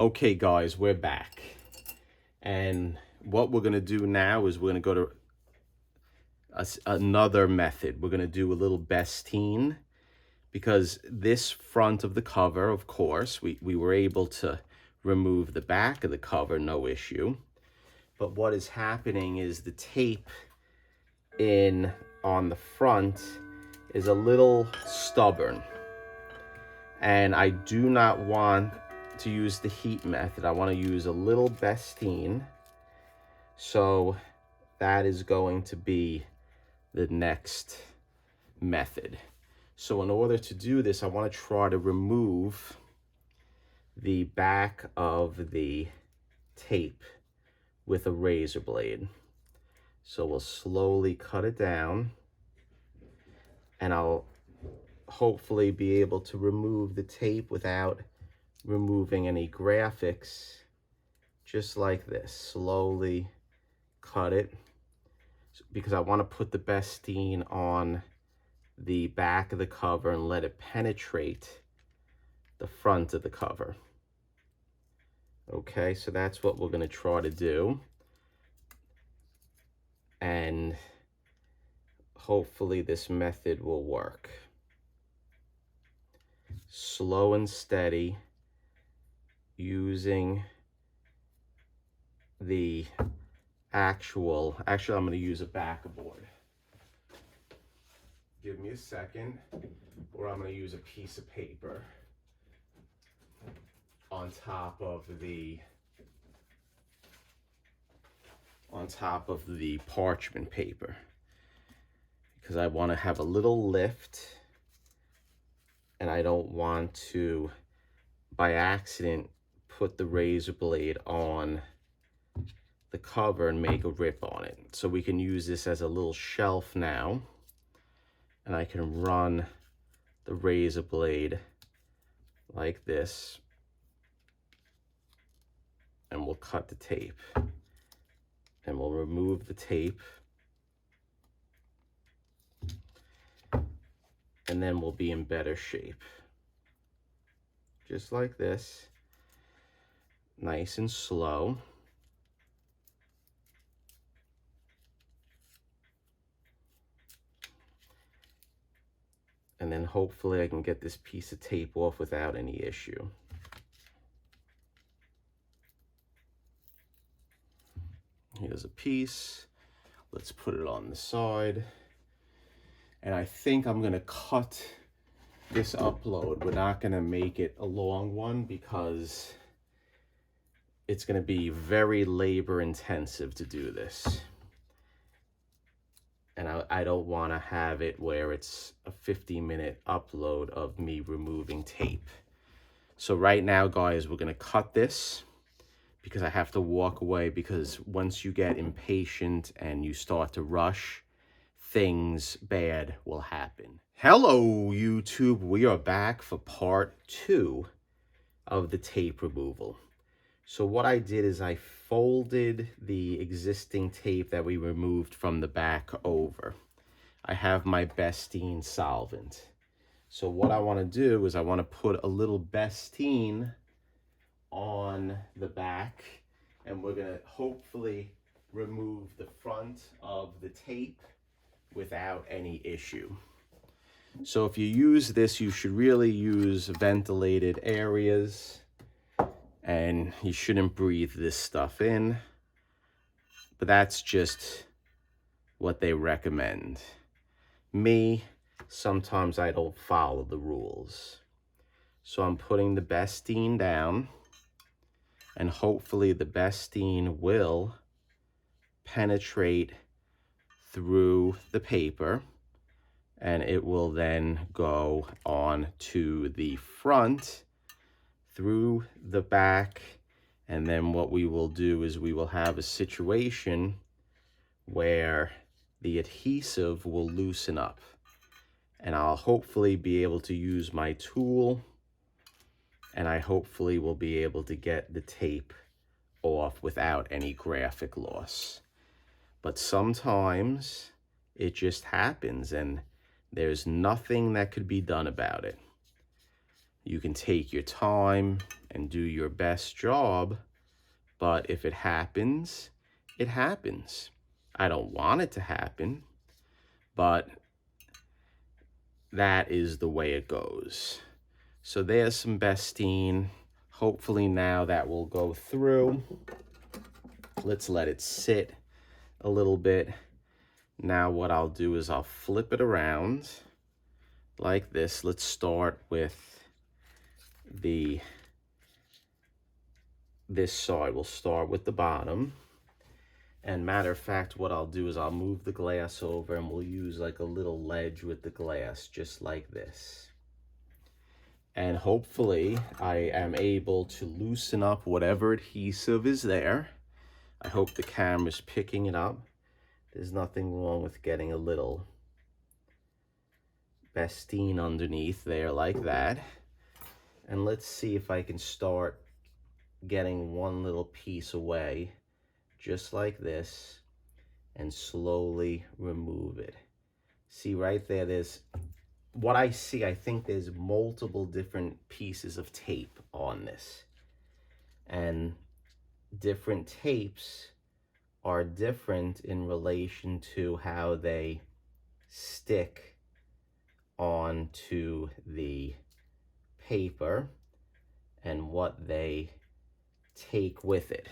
Okay guys, we're back. And what we're gonna do now is we're gonna go to another method. We're gonna do a little Bestine, because this front of the cover, of course, we were able to remove the back of the cover, no issue. But what is happening is the tape on the front is a little stubborn. And I do not want to use the heat method. I want to use a little Bestine. So that is going to be the next method. So in order to do this, I want to try to remove the back of the tape with a razor blade. So we'll slowly cut it down, and I'll hopefully be able to remove the tape without removing any graphics, just like this. Slowly cut it, because I want to put the Bestine on the back of the cover and let it penetrate the front of the cover. Okay, so that's what we're going to try to do, and hopefully this method will work. Slow and steady, using the actually I'm going to use a backer board. Give me a second, or I'm going to use a piece of paper on top of the parchment paper, because I want to have a little lift, and I don't want to by accident put the razor blade on the cover and make a rip on it. So we can use this as a little shelf now, and I can run the razor blade like this, and we'll cut the tape, and we'll remove the tape, and then we'll be in better shape. Just like this, nice and slow. And then hopefully I can get this piece of tape off without any issue. Here's a piece. Let's put it on the side. And I think I'm gonna cut this upload. We're not gonna make it a long one, because it's gonna be very labor intensive to do this. And I don't want to have it where it's a 50-minute upload of me removing tape. So right now, guys, we're going to cut this, because I have to walk away, because once you get impatient and you start to rush, things bad will happen. Hello, YouTube. We are back for part 2 of the tape removal. So what I did is I folded the existing tape that we removed from the back over. I have my Bestine solvent. So what I want to do is I want to put a little Bestine on the back, and we're going to hopefully remove the front of the tape without any issue. So if you use this, you should really use ventilated areas, and you shouldn't breathe this stuff in, but that's just what they recommend. Me, sometimes I don't follow the rules. So I'm putting the Bestine down, and hopefully the Bestine will penetrate through the paper, and it will then go on to the front, through the back, and then what we will do is we will have a situation where the adhesive will loosen up, and I'll hopefully be able to use my tool, and I hopefully will be able to get the tape off without any graphic loss. But sometimes it just happens, and there's nothing that could be done about it. You can take your time and do your best job. But if it happens, it happens. I don't want it to happen, but that is the way it goes. So there's some Bestine. Hopefully now that will go through. Let's let it sit a little bit. Now what I'll do is I'll flip it around like this. Let's start with this side. We'll start with the bottom. And matter of fact, what I'll do is I'll move the glass over and we'll use like a little ledge with the glass, just like this. And hopefully I am able to loosen up whatever adhesive is there. I hope the camera's picking it up. There's nothing wrong with getting a little Bestine underneath there like that. And let's see if I can start getting one little piece away, just like this, and slowly remove it. See right there, there's what I see. I think there's multiple different pieces of tape on this, and different tapes are different in relation to how they stick onto the paper and what they take with it.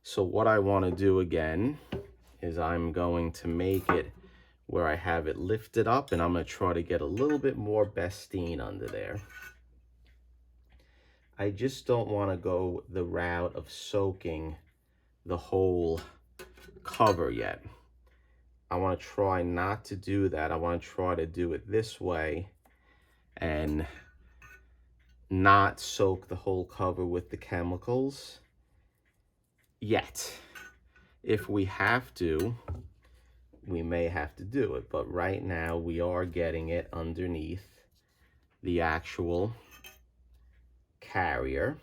So what I want to do again is I'm going to make it where I have it lifted up, and I'm going to try to get a little bit more Bestine under there. I just don't want to go the route of soaking the whole cover yet. I want to try not to do that. I want to try to do it this way and not soak the whole cover with the chemicals yet. If we have to, we may have to do it, but right now we are getting it underneath the actual carrier,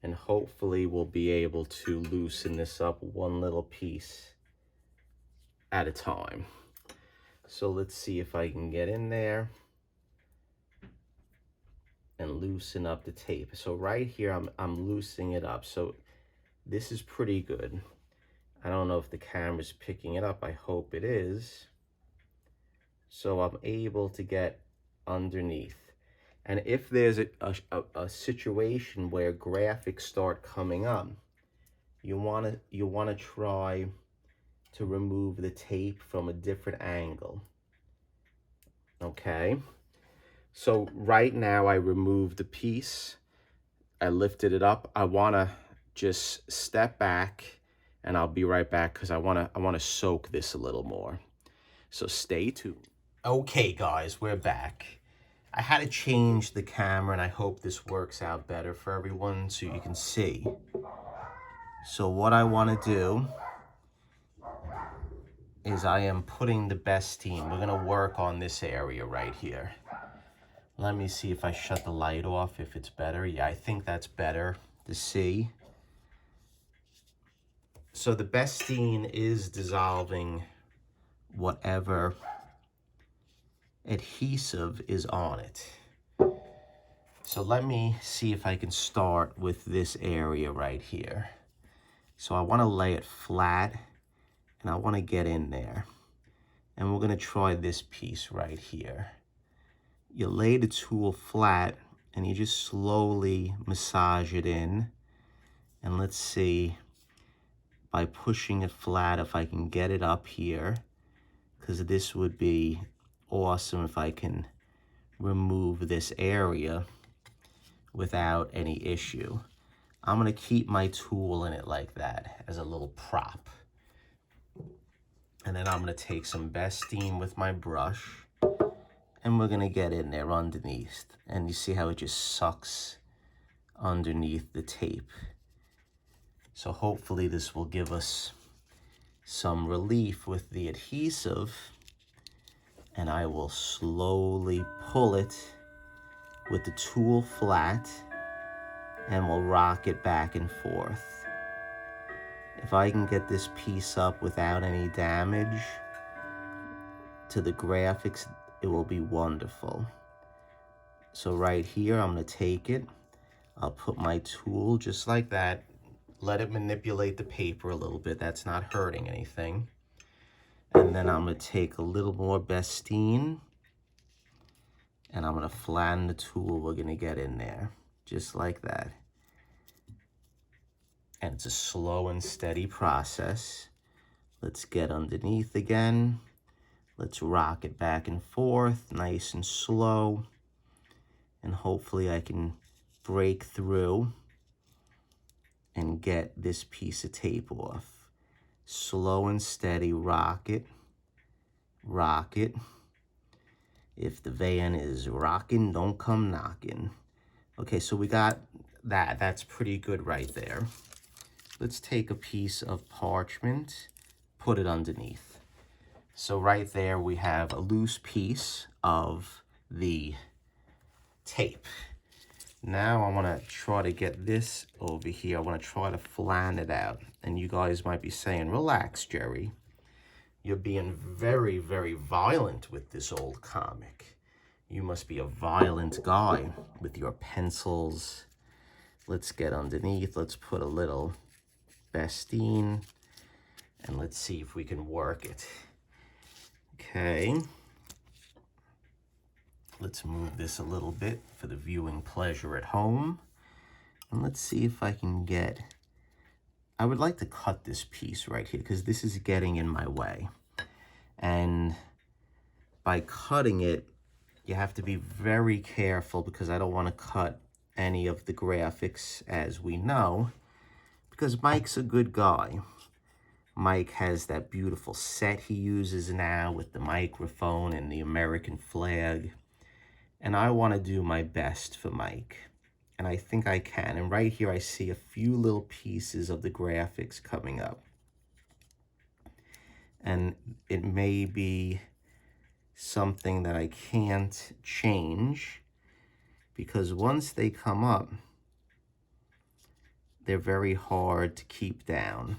and hopefully we'll be able to loosen this up one little piece at a time. So let's see if I can get in there and loosen up the tape. So right here I'm loosening it up. So this is pretty good. I don't know if the camera's picking it up. I hope it is. So I'm able to get underneath. And if there's a situation where graphics start coming up, you want to try to remove the tape from a different angle. Okay? So right now I removed the piece. I lifted it up. I want to just step back, and I'll be right back because I want to soak this a little more. So stay tuned. Okay, guys, we're back. I had to change the camera, and I hope this works out better for everyone so you can see. So what I want to do is I am putting the Bestine. We're going to work on this area right here. Let me see if I shut the light off, if it's better. Yeah, I think that's better to see. So the Bestine is dissolving whatever adhesive is on it. So let me see if I can start with this area right here. So I want to lay it flat, and I want to get in there. And we're going to try this piece right here. You lay the tool flat, and you just slowly massage it in. And let's see, by pushing it flat, if I can get it up here, because this would be awesome if I can remove this area without any issue. I'm going to keep my tool in it like that as a little prop. And then I'm going to take some Bestine with my brush, and we're going to get in there underneath. And you see how it just sucks underneath the tape. So hopefully this will give us some relief with the adhesive. And I will slowly pull it with the tool flat, and we'll rock it back and forth. If I can get this piece up without any damage to the graphics, it will be wonderful. So right here, I'm going to take it. I'll put my tool just like that. Let it manipulate the paper a little bit. That's not hurting anything. And then I'm going to take a little more Bestine, and I'm going to flatten the tool we're going to get in there, just like that. And it's a slow and steady process. Let's get underneath again. Let's rock it back and forth, nice and slow. And hopefully I can break through and get this piece of tape off. Slow and steady, rock it, rock it. If the van is rocking, don't come knocking. Okay, so we got that. That's pretty good right there. Let's take a piece of parchment, put it underneath. So right there we have a loose piece of the tape. Now I want to try to get this over here. I want to try to flatten it out. And you guys might be saying, relax, Jerry. You're being very, very violent with this old comic. You must be a violent guy with your pencils. Let's get underneath. Let's put a little Bestine. And let's see if we can work it. Okay. Let's move this a little bit for the viewing pleasure at home. And let's see if I can get... I would like to cut this piece right here because this is getting in my way. And by cutting it, you have to be very careful because I don't want to cut any of the graphics, as we know, because Mike's a good guy. Mike has that beautiful set he uses now with the microphone and the American flag. And I want to do my best for Mike. And I think I can. And right here I see a few little pieces of the graphics coming up. And it may be something that I can't change, because once they come up, they're very hard to keep down.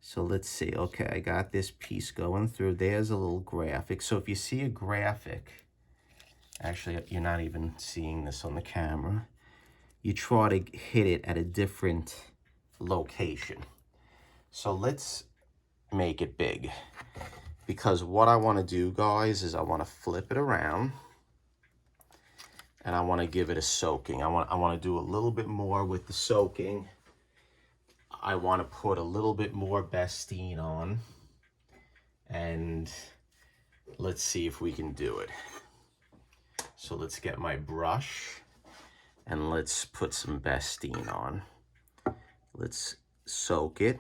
So let's see. Okay, I got this piece going through. There's a little graphic. So if you see a graphic, actually, you're not even seeing this on the camera. You try to hit it at a different location. So let's make it big. Because what I want to do, guys, is I want to flip it around. And I want to give it a soaking. I want to do a little bit more with the soaking. I want to put a little bit more Bestine on. And let's see if we can do it. So let's get my brush and let's put some Bestine on. Let's soak it,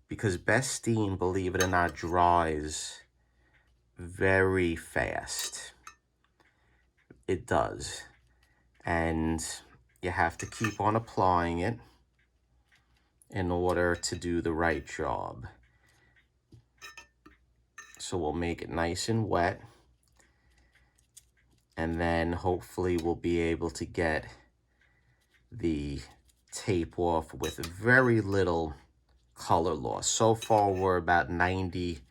because Bestine, believe it or not, dries very fast. It does. And you have to keep on applying it in order to do the right job. So we'll make it nice and wet. And then hopefully we'll be able to get the tape off with very little color loss. So far we're about 95%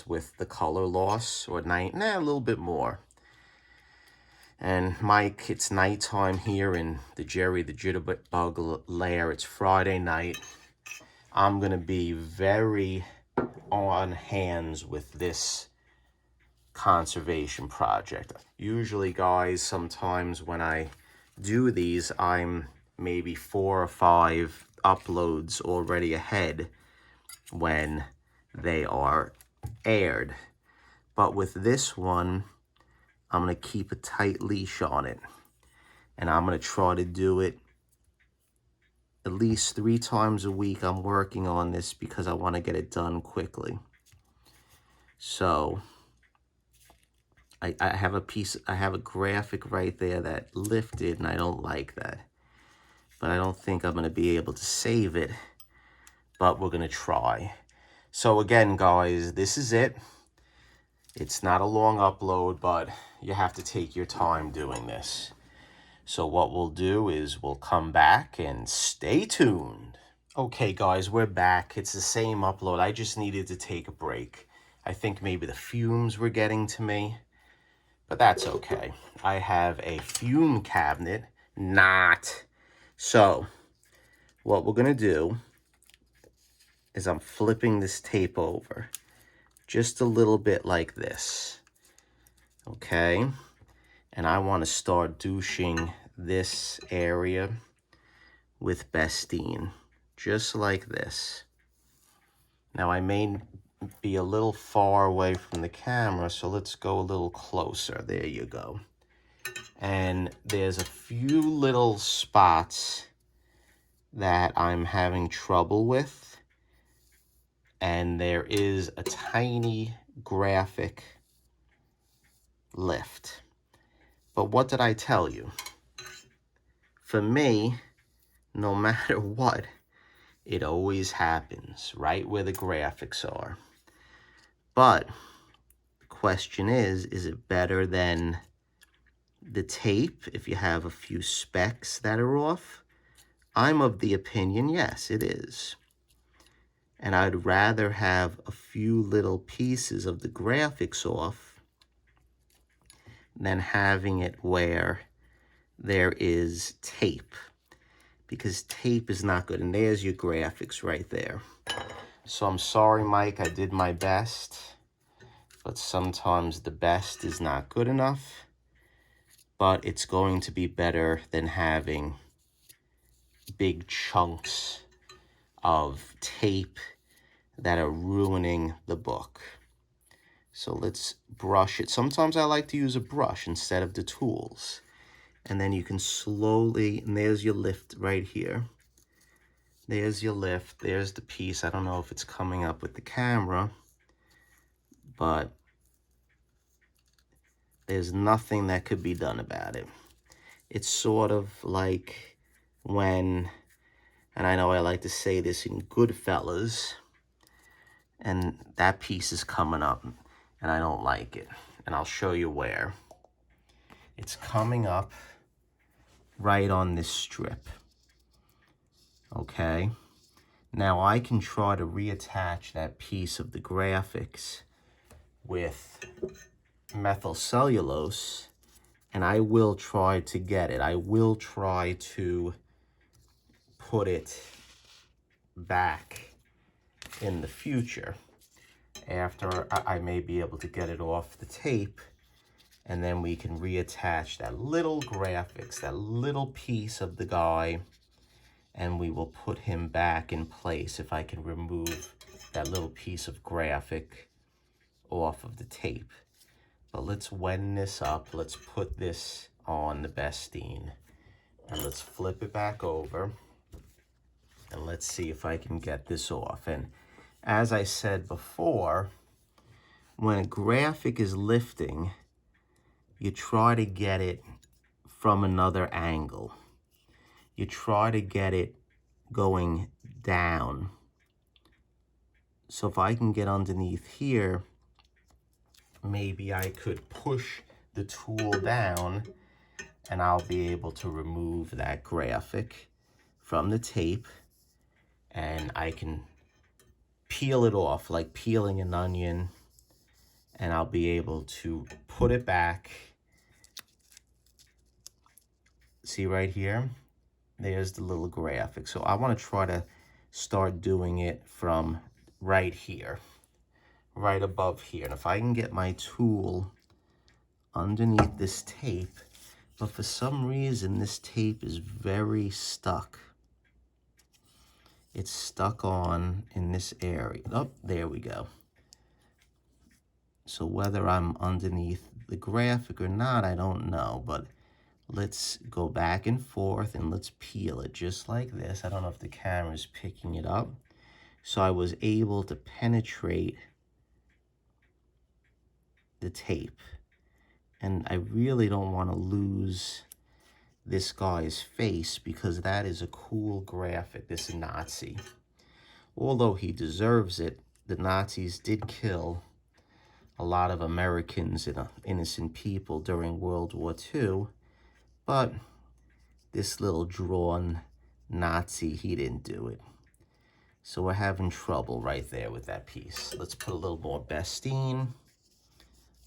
with the color loss, or a little bit more. And Mike, it's nighttime here in the Jerry the Jitterbug lair. It's Friday night. I'm gonna be very on hands with this conservation project. Usually, guys, sometimes when I do these, I'm maybe 4 or 5 uploads already ahead when they are aired. But with this one, I'm going to keep a tight leash on it. And I'm going to try to do it at least 3 times a week. I'm working on this because I want to get it done quickly. So I have a graphic right there that lifted, and I don't like that. But I don't think I'm going to be able to save it. But we're going to try. So again, guys, this is it. It's not a long upload, but you have to take your time doing this. So what we'll do is we'll come back and stay tuned. Okay, guys, we're back. It's the same upload. I just needed to take a break. I think maybe the fumes were getting to me, but that's okay. I have a fume cabinet Not. So what we're gonna do is I'm flipping this tape over just a little bit like this, okay? And I want to start douching this area with Bestine, just like this. Now I may be a little far away from the camera, so let's go a little closer. There you go. And there's a few little spots that I'm having trouble with, and there is a tiny graphic lift. But what did I tell you? For me, no matter what, it always happens right where the graphics are. But the question is it better than the tape if you have a few specks that are off? I'm of the opinion, yes, it is. And I'd rather have a few little pieces of the graphics off than having it where there is tape, because tape is not good. And there's your graphics right there. So I'm sorry, Mike, I did my best, but sometimes the best is not good enough. But it's going to be better than having big chunks of tape that are ruining the book. So let's brush it. Sometimes I like to use a brush instead of the tools. And then you can slowly, and there's your lift right here. There's your lift. There's the piece. I don't know if it's coming up with the camera, but there's nothing that could be done about it. It's sort of like when, and I know I like to say this in Goodfellas, and that piece is coming up, and I don't like it. And I'll show you where. It's coming up right on this strip. Okay? Now I can try to reattach that piece of the graphics with methyl cellulose, and I will try to get it. I will try to put it back in the future after I may be able to get it off the tape, and then we can reattach that little graphics, that little piece of the guy, and we will put him back in place if I can remove that little piece of graphic off of the tape. But let's wend this up. Let's put this on the Bestine, and let's flip it back over, and let's see if I can get this off. And as I said before, when a graphic is lifting, you try to get it from another angle. You try to get it going down. So if I can get underneath here, maybe I could push the tool down, and I'll be able to remove that graphic from the tape, and I can peel it off like peeling an onion, and I'll be able to put it back. See right here? There's the little graphic. So I want to try to start doing it from right here, right above here. And if I can get my tool underneath this tape, but for some reason this tape is very stuck. It's stuck on in this area. Oh, there we go. So whether I'm underneath the graphic or not, I don't know, but let's go back and forth and let's peel it just like this. I don't know if the camera's picking it up. So I was able to penetrate the tape. And I really don't want to lose this guy's face, because that is a cool graphic, this Nazi. Although he deserves it, the Nazis did kill a lot of Americans and innocent people during World War II, but this little drawn Nazi, he didn't do it. So we're having trouble right there with that piece. Let's put a little more Bestine,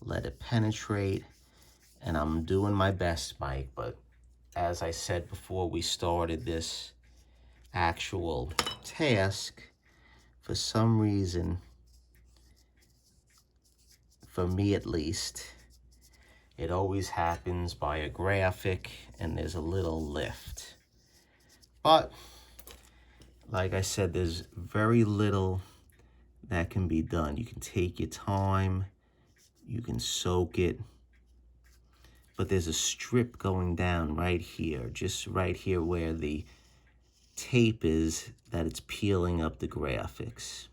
let it penetrate, and I'm doing my best, Mike, but as I said before we started this actual task, for some reason, for me at least, it always happens by a graphic and there's a little lift. But like I said, there's very little that can be done. You can take your time, you can soak it, but there's a strip going down right here, just right here where the tape is, that it's peeling up the graphics.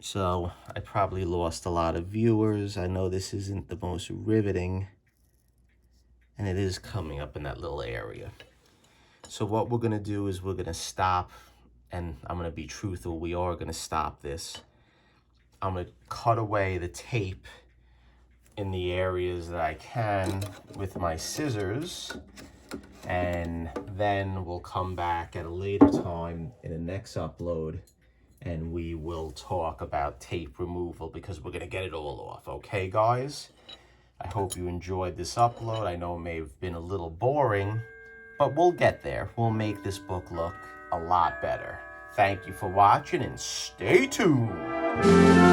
So I probably lost a lot of viewers. I know this isn't the most riveting, and it is coming up in that little area. So what we're gonna do is we're gonna stop, and I'm gonna be truthful, we are gonna stop this. I'm gonna cut away the tape in the areas that I can with my scissors, and then we'll come back at a later time in the next upload and we will talk about tape removal, because we're gonna get it all off. Okay, guys? I hope you enjoyed this upload. I know it may have been a little boring, but we'll get there. We'll make this book look a lot better. Thank you for watching and stay tuned.